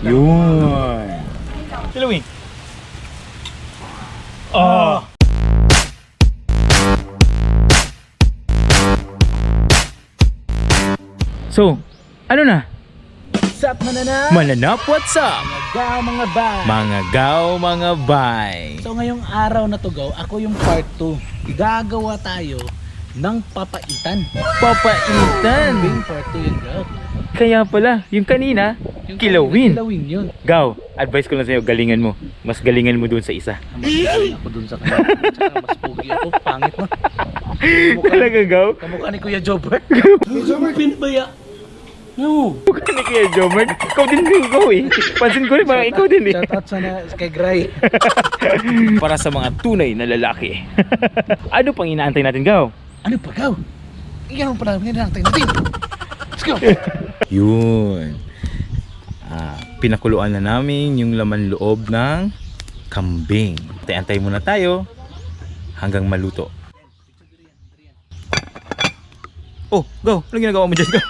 Yun. Kilawin. Oh. So, ano na? What's up Mananap, what's up? Gaw mga bay. Mga gaw, mga bay. So ngayong araw na to gaw, ako yung part 2. Gagawa tayo ng papaitan. Papaitan. Yung part 2 yun gaw. Kaya pala, yung kanina, Yung kilawin. Kilawin yun. Gaw, advice ko lang sa'yo, galingan mo. Mas galingan mo dun sa isa. Mas galing ako dun sa kanya. Tsaka mas pogi ako. Pangit na. Talaga, Gaw? Kamukha ni Kuya Jobber. Kuya Jobber, pinabaya. No. Mukha ni Kuya Jomar. Ikaw din yung Gaw eh. Pansin ko rin, parang ikaw din eh. Shout out sana kay Gray. Para sa mga tunay na lalaki. Ano pang inaantay natin, Gaw? Ano pa gaw? Iyan pa lang. Hinahantay natin. Let's go. Yun. Pinakuluan na namin yung laman loob ng kambing. Antay muna tayo hanggang maluto. Oh, Gaw, ano ginagawa mo dyan, Gaw?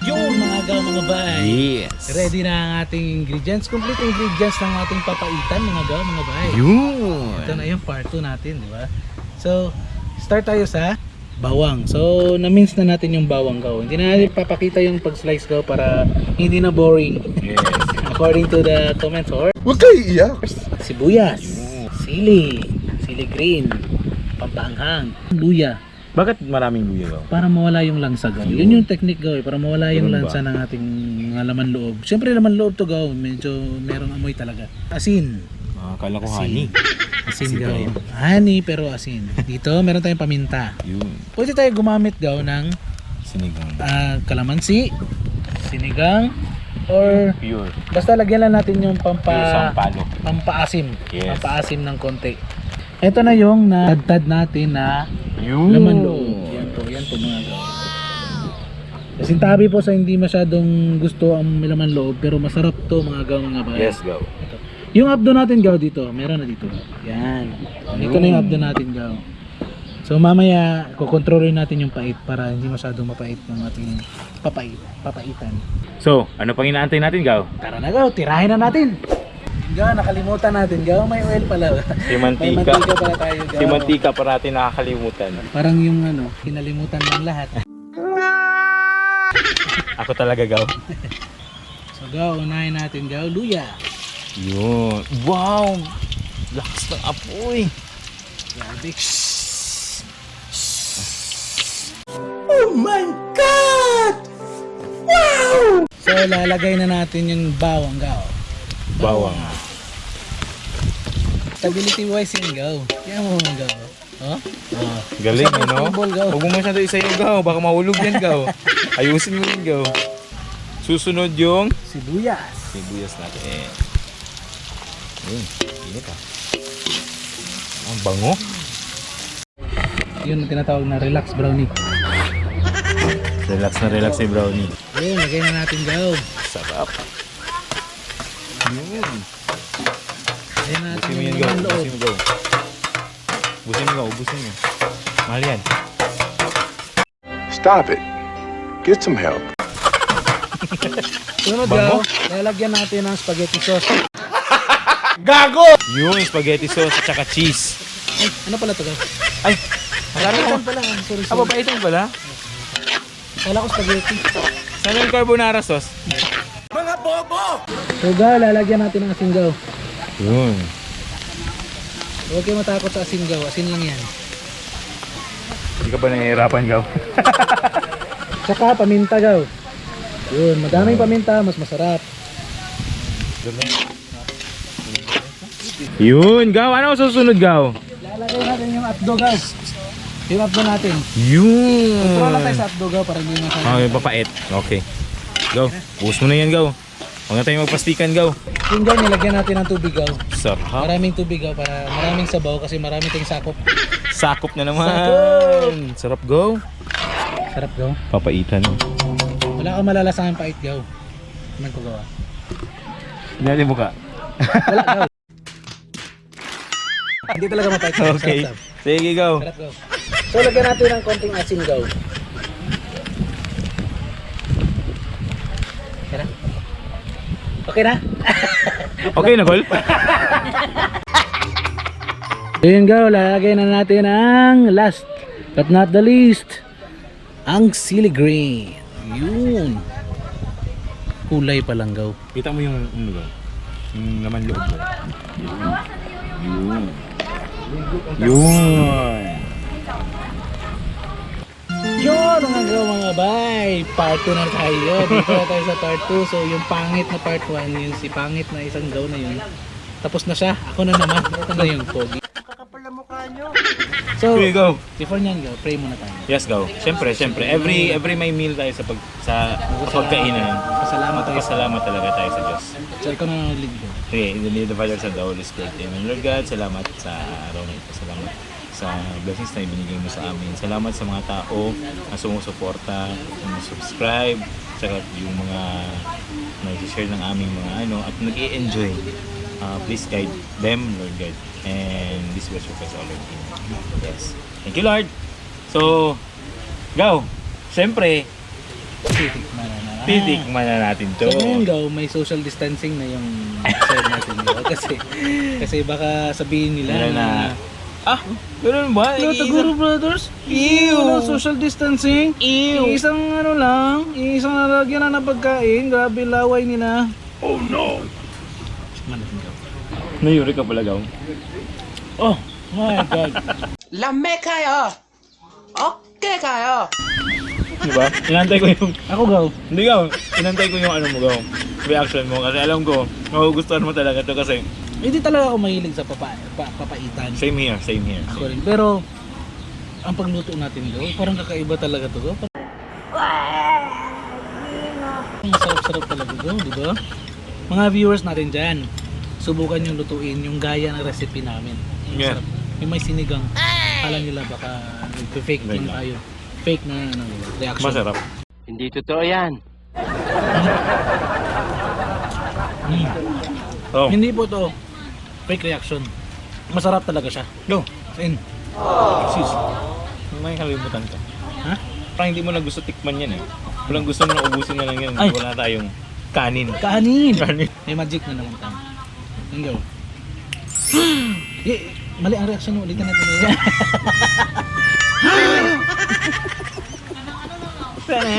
Yung mga gaw mga bay. Yes. Ready na ang ating ingredients. Complete ingredients ng ating papaitan mga gaw mga bay. Yun. Ito na yung part 2 natin, di ba? So, start tayo sa bawang. So, na-mince na natin yung bawang gaw. Hindi na natin papakita yung pag-slice gaw para hindi na boring. Yes. According to the comments or Huwag kayo iiyak. sibuyas, sili green, pampaanghang, luya. Bakit maraming luya, Gaw? Para mawala yung lansa gaw. Yun yung technique gaw, para mawala yung Ganun ba? lansa ng ating mga laman loob. Siyempre laman loob to gaw, medyo merong amoy talaga. Asin. Akala ko Asin. honey. Asin Asin gaw. ba yun? Honey pero asin. Dito meron tayong paminta. Yun. Pwede tayo gumamit gaw ng Sinigang. kalamansi, sinigang, or Pure. basta lagyan lang natin yung Pure sampalo. pampaasim. Yes. Pampaasim ng konti. Ito na yung nadad natin na Yun. laman loob. Yan po mga gaw. Kasintabi po sa hindi masyadong gusto ang laman loob pero masarap to mga gaw mga bayan. Yes, Gaw. Yung abdo natin gaw dito, meron na dito. Yan. Ito na yung abdo natin gaw. So mamaya kukontrolin natin yung pait para hindi masyadong mapait ng ating papaitan. So, ano pang inaantay natin, Gaw? Tara na gaw, tirahin na natin. Gaw, nakalimutan natin gaw, may oil pala. Si May Mantika. mantika pala tayo gaw. Si Mantika parati nakakalimutan. Parang yung kinalimutan ng lahat. Ako talaga, Gaw. So gaw, unahin natin gaw, luya. Yun. Wow! Lakas ng apoy. Grabe. Oh my God! Wow! So lalagay na natin yung bawang gaw. Bawang. Stability wise yung gaw. Kaya mo mga gaw. Oh? Oh. Galing, Sa ano? football, Gaw. Huwag mo masyado isa yung, Gaw. Baka mahulog yan, Gaw. Ayusin mo yun, Gaw. Susunod yung Sibuyas. sibuyas natin. Yun. Init ah. Ang bango. Yun ang tinatawag na relax brownie. Relax na relax si Brownie. Yun, lagay na natin gaw. Sarap. Yun. Lagay na natin Busin mo yung yan, Gaw. laman loob. Busin mo, Gaw. Busin mo, Gaw. Busin mo. Mahal yan. Stop it. Get some help. Sunod Bango. gaw, lalagyan natin ng spaghetti sauce. Yun, spaghetti sauce at saka cheese. Ay, ano pala to gaw? Ay, Papaitan pala. Sorry, sorry. papaitan pala. Kala ko spaghetti. Saan yung carbonara sauce? So gaw, lalagyan natin ng asin gaw. Yun. Huwag kayo matakot sa asin gaw. Asin lang yan. Hindi ka ba nahihirapan, Gaw? Tsaka paminta gaw. Yun, madaming paminta, mas masarap. Yun, Gaw. Ano ang susunod, Gaw? Lalagay natin yung atdo gaw. Yung atdo natin. Yun. Control lang tayo sa atdo gaw para hindi masarap. Okay, papait. Okay. Gaw. Buhos mo na yan, Gaw. Huwag na tayo magpastikan, Gaw. Yung gaw, nilagyan natin ng tubig gaw. Sarap. Maraming tubig gaw para maraming sabaw kasi maraming tayong sakop. Sakop na naman. Sakop! Sarap, Gaw. Sarap gaw. Papaitan. Wala kang malalasang pait gaw. Naman ko gawa. Hindi natin buka. Wala gaw. Hindi talaga mapait gaw. Okay. Sarap, Sige, Gaw. sarap gaw. So lagyan natin ng konting asin gaw. Okay na? Okay na, Col? Ayun go, lalagay na natin ang last but not the least, ang sili green. Yun. Kulay pa lang go. Kita mo yung laman loob mo. Yun. Yun mga bay, part 2 na tayo. Dito na tayo sa part 2. So yung pangit na part 1, yung si pangit na isang gaw na yun, tapos na siya. Ako na naman. Ito na yung pogi. So Okay, go. before nyan go, pray muna tayo. Yes, go. Siyempre. Every may meal tayo sa pagkainan. Salamat tayo sa Pasalamat talaga tayo sa Diyos. so, ikaw na lead go. Okay, in the name of the Father, Son, and the Holy Spirit. Amen. Lord God, salamat sa araw na ito. Salamat sa blessings na ibinigay mo sa amin. Salamat sa mga tao na sumusuporta, na subscribe, tsaka yung mga nag-share ng aming mga at nag-i-enjoy. Please guide them, Lord God. And this will surprise all of you. Yes. Thank you, Lord. So, go. Siyempre, titikman na natin to. So ngayon go, may social distancing na yung side natin go. Kasi baka sabihin nila Wala na Ganun ba? Hello, Taguro Brothers. Ew! Wala, social distancing. Ew! Isang isang lalagyan na ng pagkain. Grabe laway nila. Oh no! Nayuri ka pala, Gaw. Oh my God. Lame kayo! Okay kayo! Diba? Inantay ko yung... Ako go. Hindi, Gaw. Inantay ko yung mo, Gaw. Reaction mo. Kasi alam ko, magugustuhan mo talaga to kasi... Hindi talaga ako mahilig sa papaitan. Same here. Ako rin. Pero, ang pagluto natin go, parang kakaiba talaga to go. Ang sarap-sarap talaga go, di ba? Mga viewers natin dyan, subukan yung lutuin yung gaya ng recipe namin. Ang Yeah. sarap. Yung may sinigang. Kala nila baka nagpe-fake Right lang lang. tayo. Fake na reaction. Masarap. Hindi totoo yan. Oh. Hindi po to fake reaction. Masarap talaga siya. Go. Sin. Sis. May kalimutan ka. Ha? Parang hindi mo na gusto tikman yan eh. Walang gusto mo na ubusin na lang yan. Ay. Wala tayong kanin. Kanin. Kanin. May magic na naman tayo. Yung go. Mali ang reaction mo. Ulitin natin. Ito na.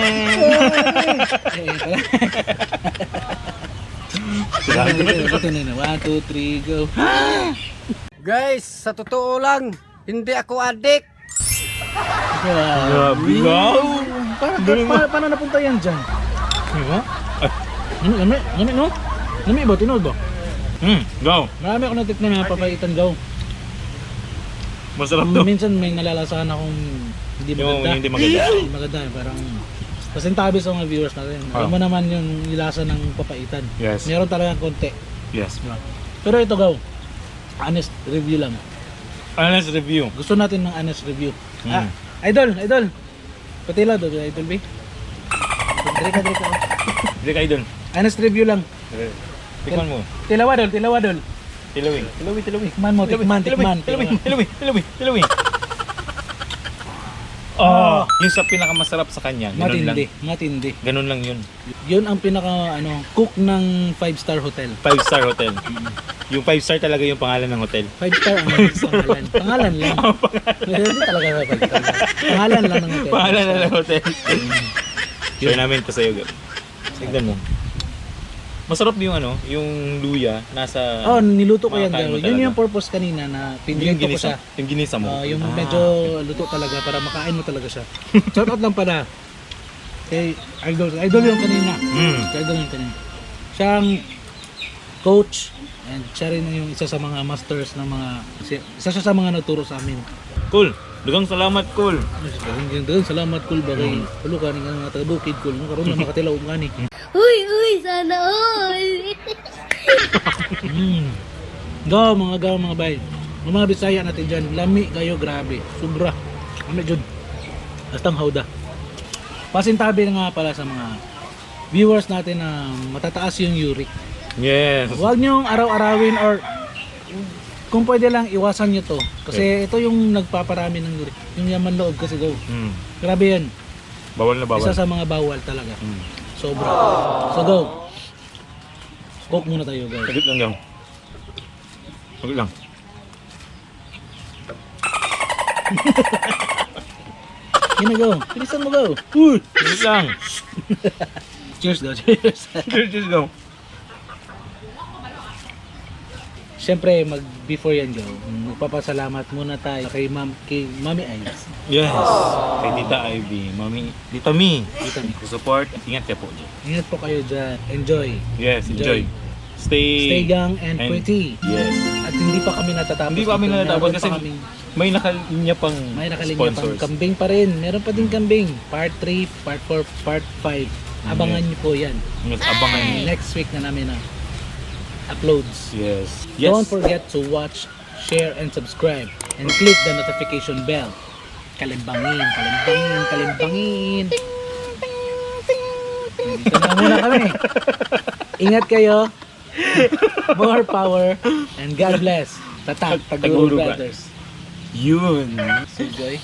1, 2, 3, go. Guys, sa totoo lang, hindi ako adik. Grabe. Gaw. Paano napunta yan dyan? Diba? Lami no? Lami ba? Tinood ba? Go. Marami ako natikman na papaitan go. Masarap to. Minsan may nalalasahan akong hindi Yung maganda. hindi maganda. Hindi maganda. Parang pasintabi sa mga viewers natin. Alam mo naman yung nilasa ng papaitan. Yes. Meron talagang konti. Yes. Diba? Pero ito go. Honest review lang. Honest review. Gusto natin ng honest review. Idol. Patila do, Idol B. Dali ka. Hindi kayo dun. Honest review lang. Tikman mo. Tilawadol. Tilawi. Tikman mo, tikman. Tilawi. Oh, yung sa pinakamasarap sa kanya. Ganun lang. Matindi. Ganun lang yun. Yun ang pinaka cook ng 5-star hotel. 5-star hotel. Yung 5-star talaga yung pangalan ng hotel. 5-star ang pangalan. Pangalan lang. Hindi talaga sa 5-star. Pangalan lang ng hotel. Pangalan na ng hotel. Share namin ito sa'yo. Tignan mo. Masarap yung yung luya nasa... Oh, niluto ko yan. Makakain mo Yun talaga. yung purpose kanina na yung pinrito ko ginisa. siya. Yung ginisa mo. Yung medyo luto talaga para makain mo talaga siya. Shout out lang pala. Kay Idol yung kanina. Idol yung kanina. Siyang coach and siya rin yung isa sa mga masters ng mga... Isa siya sa mga nagturo sa amin. Cool. Dugang salamat, cool. Dagan salamat kul bagay. Pulo ka ni nga taga Bukid kul. Karon na makatilaw nga ni. Uy, sana all! Mga bay. Mga Bisaya natin dyan, lami kayo, grabe. Sobra. Lami dyan. Bastang hawda. Pasintabi na nga pala sa mga viewers natin na matataas yung uric. Yes. Huwag niyong araw-arawin or kung pwede lang iwasan niyo to. Kasi ito yung nagpaparami ng uric. Yung yaman loob kasi go. Grabe yan. Bawal na bawal. Isa sa mga bawal talaga. Sobra. So go. Coke muna tayo guys. Saglit lang daw. Saglit lang. Yun na go. Bilisan mo go. Uy! Saglit lang. Cheers go. Cheers. Just go. Siyempre, before yan go, magpapasalamat muna tayo kay Mami Ives. Yes. Kay Tita Ivy, Mami, Tita Mi. Tita Mi. Support. Ingat ka po dyan. Ingat po kayo dyan. Enjoy. Yes, enjoy. Stay young and pretty. Yes. At hindi pa kami natatapos. Hindi pa kami dito. natatapos Meron kasi pa kaming- may nakalinya pang may nakalinya pang sponsors. kambing pa rin. Meron pa din kambing. Part 3, Part 4, Part 5. Abangan niyo po yan. Yes, abangan niyo. Next week na namin na uploads. Yes. Yes. Don't forget to watch, share, and subscribe. And click the notification bell. Kalimbangin, kalimbangin, kalimbangin. Dito na muna kami. Ingat kayo. More power. And God bless. Tatak, Taguro Taguro Brothers. Yun. So, Joy.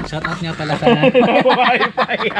Shout out nga pala sa Bye-bye.